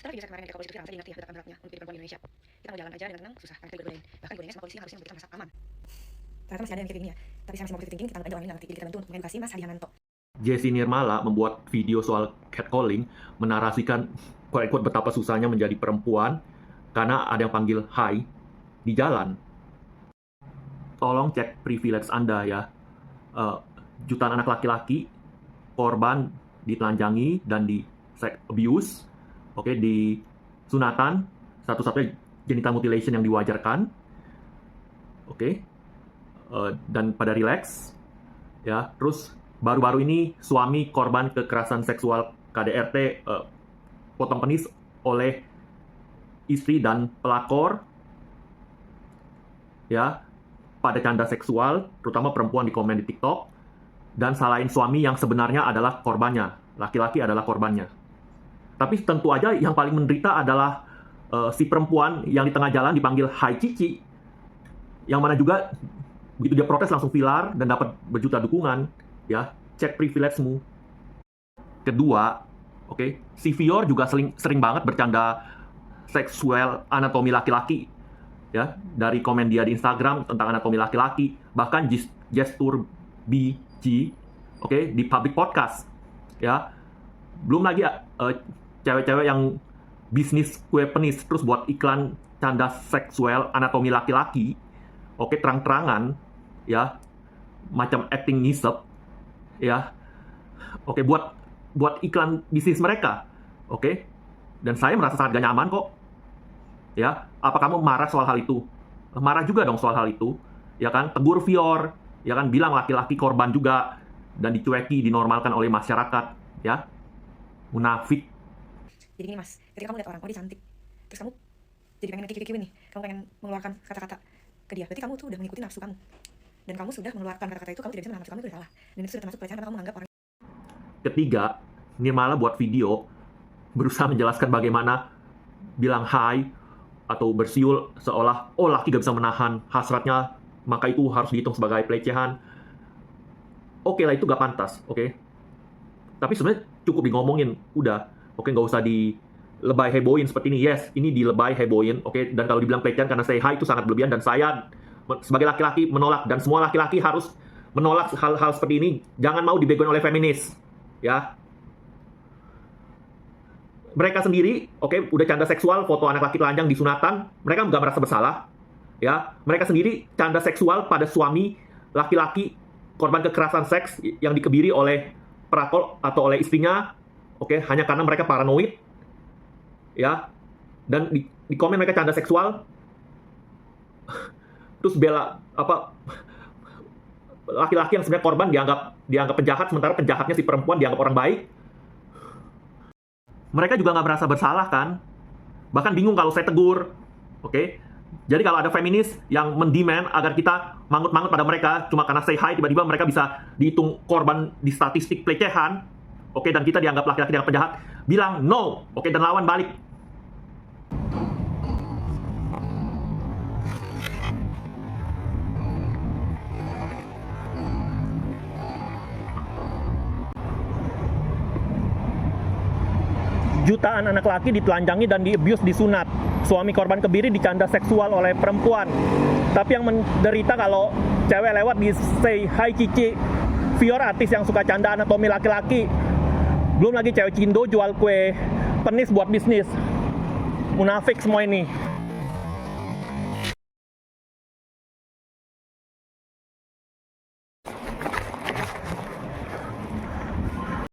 Setelah video saya kemarin ketika polisi itu viral, saya diingat ya betapa beratnya untuk jadi perempuan di Indonesia. Kita mau jalan aja dengan tenang, susah, karena kita digodain. Bahkan godainya sama polisi yang harusnya memberikan rasa aman. Ternyata masih ada yang mikir gini ya. Tapi saya masih mau positive thinking, kita anggap aja orang ini ngerti. Jadi kita bantu untuk mengedukasi Mas Hadiananto. Jessie Nirmala membuat video soal catcalling, menarasikan quote betapa susahnya menjadi perempuan karena ada yang panggil hai di jalan. Tolong cek privilege Anda ya. Jutaan anak laki-laki korban ditelanjangi dan di sex abuse, di sunatan, satu-satunya genital mutilation yang diwajarkan, dan pada relax, ya. Terus baru-baru ini suami korban kekerasan seksual KDRT potong penis oleh istri dan pelakor, ya, pada canda seksual, terutama perempuan di komen di TikTok, dan salahin suami yang sebenarnya adalah korbannya, laki-laki adalah korbannya. Tapi tentu aja yang paling menderita adalah si perempuan yang di tengah jalan dipanggil Hai Cici, yang mana juga begitu dia protes langsung viral dan dapat berjuta dukungan, ya. Cek privilege-mu. Kedua, si Fior juga sering banget bercanda seksual anatomi laki-laki, ya, dari komen dia di Instagram tentang anatomi laki-laki, bahkan gestur BG, di public podcast, ya. Belum lagi cewek-cewek yang bisnis kue penis terus buat iklan canda seksual anatomi laki-laki, terang-terangan, ya, macam acting ngisep, ya, buat iklan bisnis mereka, dan saya merasa sangat gak nyaman kok, ya. Apa kamu marah soal hal itu? Marah juga dong soal hal itu, ya kan? Tegur Fior, ya kan, bilang laki-laki korban juga dan dicueki, dinormalkan oleh masyarakat, ya. Munafik. Jadi gini Mas, ketika kamu lihat orang, oh dia cantik, terus kamu jadi pengen kikiu-kikiuin nih, kamu pengen mengeluarkan kata-kata ke dia, berarti kamu tuh udah mengikuti nafsu kamu, dan kamu sudah mengeluarkan kata-kata itu, kamu tidak bisa menahan nafsu kamu, itu udah salah, dan itu sudah termasuk pelecehan karena kamu menganggap orang. Ketiga, Nirmala buat video berusaha menjelaskan bagaimana bilang hai atau bersiul seolah laki gak bisa menahan hasratnya, maka itu harus dihitung sebagai pelecehan. Oke lah, itu gak pantas, tapi sebenarnya cukup di ngomongin, udah, nggak usah dilebay hebohin seperti ini. Yes, ini dilebay hebohin, dan kalau dibilang pelecehan karena say hi itu sangat berlebihan, dan saya sebagai laki-laki menolak, dan semua laki-laki harus menolak hal-hal seperti ini. Jangan mau dibegoin oleh feminis, ya. Mereka sendiri, udah canda seksual, foto anak laki telanjang di sunatan, mereka nggak merasa bersalah, ya. Mereka sendiri canda seksual pada suami laki-laki korban kekerasan seks yang dikebiri oleh pelakor atau oleh istrinya, hanya karena mereka paranoid, ya. Dan di komen mereka canda seksual, terus bela laki-laki yang sebenarnya korban dianggap penjahat, sementara penjahatnya si perempuan dianggap orang baik. Mereka juga nggak merasa bersalah kan? Bahkan bingung kalau saya tegur, Jadi kalau ada feminis yang mendemand agar kita mangut-mangut pada mereka cuma karena say hi, tiba-tiba mereka bisa dihitung korban di statistik pelecehan, dan kita dianggap laki-laki yang penjahat, bilang no, dan lawan balik. Jutaan anak laki ditelanjangi dan di-abuse disunat. Suami korban kebiri dicanda seksual oleh perempuan. Tapi yang menderita kalau cewek lewat di say hi Cici. Fior artis yang suka canda anatomi laki-laki. Belum lagi cewek Cindo jual kue penis buat bisnis. Munafik semua ini.